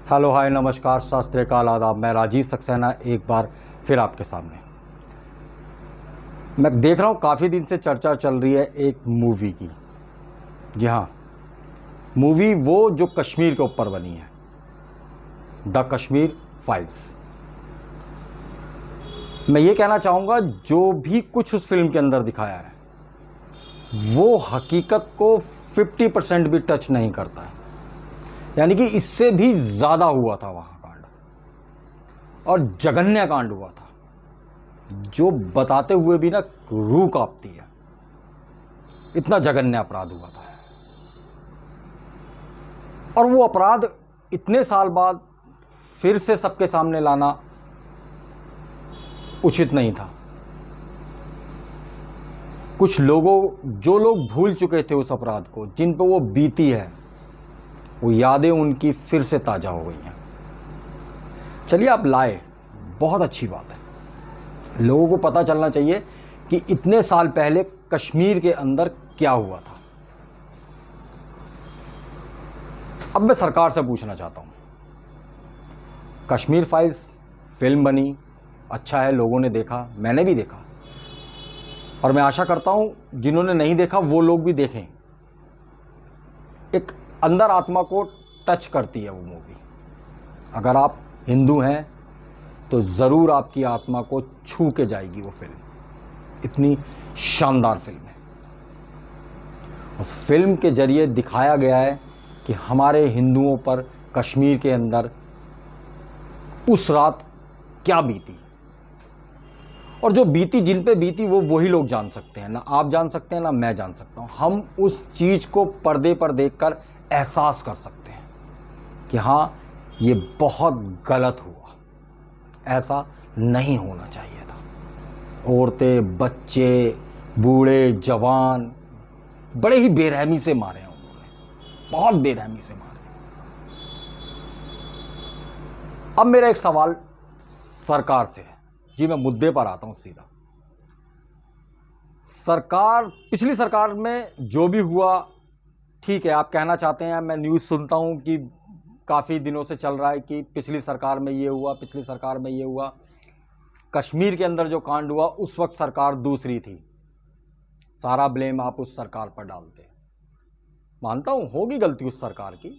Hello hi नमस्कार सत श्री अकाल आदाब। मैं राजीव सक्सेना एक बार फिर आपके सामने। मैं देख रहा हूँ काफ़ी दिन से चर्चा चल रही है एक मूवी की। जी हाँ, मूवी वो जो कश्मीर के ऊपर बनी है, द कश्मीर फाइल्स। मैं ये कहना चाहूँगा जो भी कुछ उस फिल्म के अंदर दिखाया है वो हकीकत को 50% भी टच नहीं करता है। यानी कि इससे भी ज़्यादा हुआ था वहाँ कांड, और जघन्य कांड हुआ था जो बताते हुए भी ना रूह कांपती है। इतना जघन्य अपराध हुआ था, और वो अपराध इतने साल बाद फिर से सबके सामने लाना उचित नहीं था। कुछ लोगों, जो लोग भूल चुके थे उस अपराध को, जिन पर वो बीती है, वो यादें उनकी फिर से ताजा हो गई हैं। चलिए आप लाए, बहुत अच्छी बात है। लोगों को पता चलना चाहिए कि इतने साल पहले कश्मीर के अंदर क्या हुआ था। अब मैं सरकार से पूछना चाहता हूं, कश्मीर फाइल्स फिल्म बनी, अच्छा है, लोगों ने देखा, मैंने भी देखा, और मैं आशा करता हूं जिन्होंने नहीं देखा वो लोग भी देखें। एक अंदर आत्मा को टच करती है वो मूवी। अगर आप हिंदू हैं तो ज़रूर आपकी आत्मा को छू के जाएगी वो फिल्म। इतनी शानदार फिल्म है। उस फिल्म के जरिए दिखाया गया है कि हमारे हिंदुओं पर कश्मीर के अंदर उस रात क्या बीती, और जो बीती, जिन पे बीती, वो वही लोग जान सकते हैं। ना आप जान सकते हैं, ना मैं जान सकता हूं। हम उस चीज़ को पर्दे पर देखकर एहसास कर सकते हैं कि हाँ, ये बहुत गलत हुआ, ऐसा नहीं होना चाहिए था। औरतें, बच्चे, बूढ़े, जवान बड़े ही बेरहमी से मारे हैं उन्होंने, बहुत बेरहमी से मारे। अब मेरा एक सवाल सरकार से है। जी, मैं मुद्दे पर आता हूं सीधा। सरकार, पिछली सरकार में जो भी हुआ, ठीक है, आप कहना चाहते हैं, मैं न्यूज़ सुनता हूं कि काफ़ी दिनों से चल रहा है कि पिछली सरकार में ये हुआ, पिछली सरकार में ये हुआ। कश्मीर के अंदर जो कांड हुआ उस वक्त सरकार दूसरी थी, सारा ब्लेम आप उस सरकार पर डालते हैं। मानता हूं होगी गलती उस सरकार की।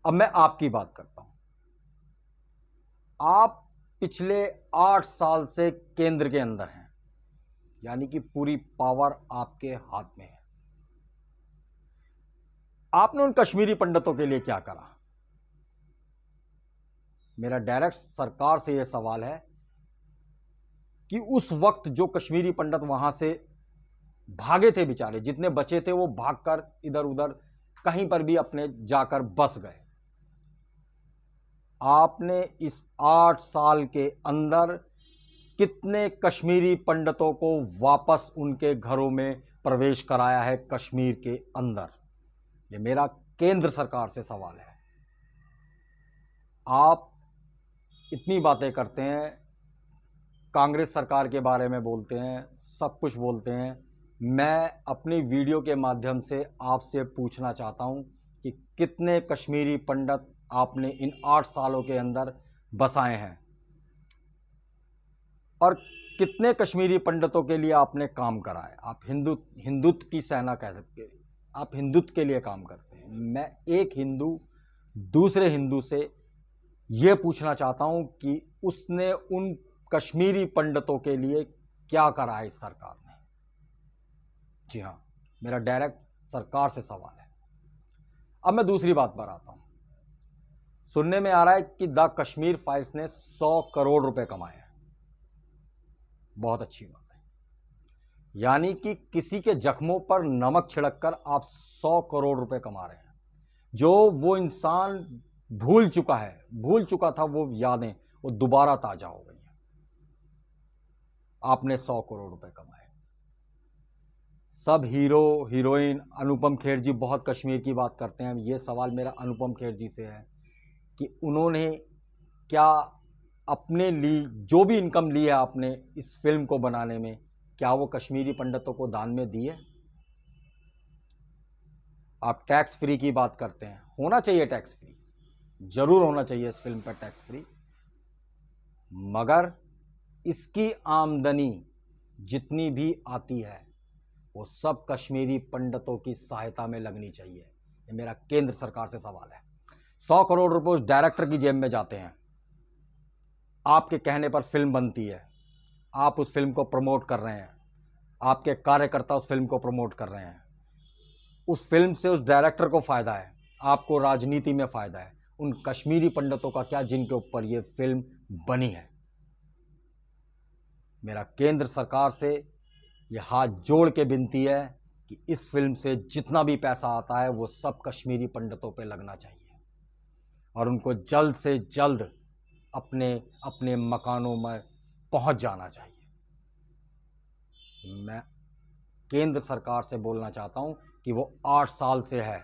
अब मैं आपकी बात करता हूं। आप पिछले 8 साल से केंद्र के अंदर हैं, यानी कि पूरी पावर आपके हाथ में है। आपने उन कश्मीरी पंडितों के लिए क्या करा? मेरा डायरेक्ट सरकार से यह सवाल है कि उस वक्त जो कश्मीरी पंडित वहां से भागे थे, बेचारे जितने बचे थे वो भागकर इधर उधर कहीं पर भी अपने जाकर बस गए। आपने इस 8 साल के अंदर कितने कश्मीरी पंडितों को वापस उनके घरों में प्रवेश कराया है कश्मीर के अंदर? ये मेरा केंद्र सरकार से सवाल है। आप इतनी बातें करते हैं, कांग्रेस सरकार के बारे में बोलते हैं, सब कुछ बोलते हैं। मैं अपनी वीडियो के माध्यम से आपसे पूछना चाहता हूं कि कितने कश्मीरी पंडित आपने इन 8 सालों के अंदर बसाए हैं, और कितने कश्मीरी पंडितों के लिए आपने काम करा है? आप हिंदुत्व की सेना कह सकते हैं, आप हिंदुत्व के लिए काम करते हैं। मैं एक हिंदू दूसरे हिंदू से यह पूछना चाहता हूं कि उसने उन कश्मीरी पंडितों के लिए क्या करा है इस सरकार ने? जी हां, मेरा डायरेक्ट सरकार से सवाल है। अब मैं दूसरी बात पर आता हूं। सुनने में आ रहा है कि द कश्मीर फाइल्स ने 100 करोड़ रुपए कमाए हैं। बहुत अच्छी बात है। यानी कि किसी के जख्मों पर नमक छिड़ककर आप 100 करोड़ रुपए कमा रहे हैं। जो वो इंसान भूल चुका था, वो यादें वो दोबारा ताजा हो गई हैं। आपने 100 करोड़ रुपए कमाए। सब हीरो हीरोइन, अनुपम खेर जी बहुत कश्मीर की बात करते हैं। ये सवाल मेरा अनुपम खेर जी से है कि उन्होंने क्या अपने लिए जो भी इनकम ली है आपने इस फिल्म को बनाने में, क्या वो कश्मीरी पंडितों को दान में दी है? आप टैक्स फ्री की बात करते हैं, होना चाहिए टैक्स फ्री, जरूर होना चाहिए इस फिल्म पर टैक्स फ्री, मगर इसकी आमदनी जितनी भी आती है वो सब कश्मीरी पंडितों की सहायता में लगनी चाहिए। ये मेरा केंद्र सरकार से सवाल है। 100 करोड़ रुपए उस डायरेक्टर की जेब में जाते हैं, आपके कहने पर फिल्म बनती है, आप उस फिल्म को प्रमोट कर रहे हैं, आपके कार्यकर्ता उस फिल्म को प्रमोट कर रहे हैं, उस फिल्म से उस डायरेक्टर को फायदा है, आपको राजनीति में फायदा है। उन कश्मीरी पंडितों का क्या जिनके ऊपर यह फिल्म बनी है? मेरा केंद्र सरकार से यह हाथ जोड़ के विनती है कि इस फिल्म से जितना भी पैसा आता है वो सब कश्मीरी पंडितों पे लगना चाहिए और उनको जल्द से जल्द अपने अपने मकानों में पहुंच जाना चाहिए। मैं केंद्र सरकार से बोलना चाहता हूं कि वो 8 साल से है,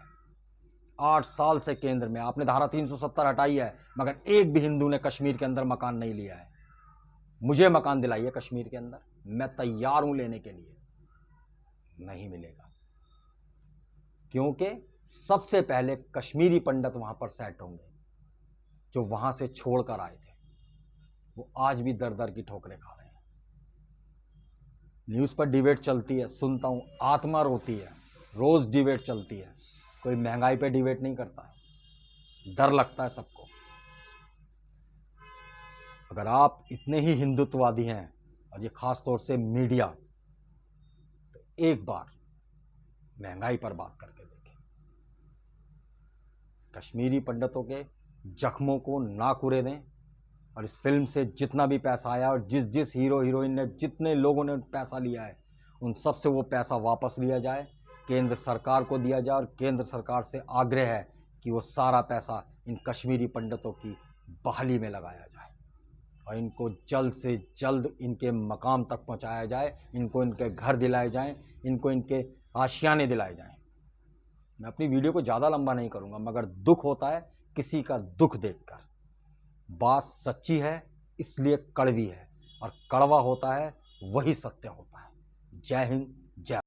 8 साल से केंद्र में, आपने धारा 370 हटाई है मगर एक भी हिंदू ने कश्मीर के अंदर मकान नहीं लिया है। मुझे मकान दिलाइए कश्मीर के अंदर, मैं तैयार हूं लेने के लिए। नहीं मिलेगा, क्योंकि सबसे पहले कश्मीरी पंडित वहां पर सेट होंगे जो वहां से छोड़कर आए थे, वो आज भी दर दर की ठोकरें खा रहे हैं। न्यूज़ पर डिबेट चलती है, सुनता हूं, आत्मा रोती है, रोज डिबेट चलती है, कोई महंगाई पे डिबेट नहीं करता है, डर लगता है सबको। अगर आप इतने ही हिंदुत्ववादी हैं और ये खास तौर से मीडिया, तो एक बार महंगाई पर बात करके देखें। कश्मीरी पंडितों के जख्मों को ना कुरे दें और इस फिल्म से जितना भी पैसा आया और जिस जिस हीरो हीरोइन ने, जितने लोगों ने पैसा लिया है, उन सब से वो पैसा वापस लिया जाए, केंद्र सरकार को दिया जाए और केंद्र सरकार से आग्रह है कि वो सारा पैसा इन कश्मीरी पंडितों की बहाली में लगाया जाए और इनको जल्द से जल्द इनके मकाम तक पहुंचाया जाए, इनको इनके घर दिलाए जाएं, इनको इनके आशियाने दिलाए जाएं। मैं अपनी वीडियो को ज़्यादा लंबा नहीं करूंगा, मगर दुख होता है किसी का दुख देखकर। बात सच्ची है इसलिए कड़वी है और कड़वा होता है वही सत्य होता है। जय हिंद, जय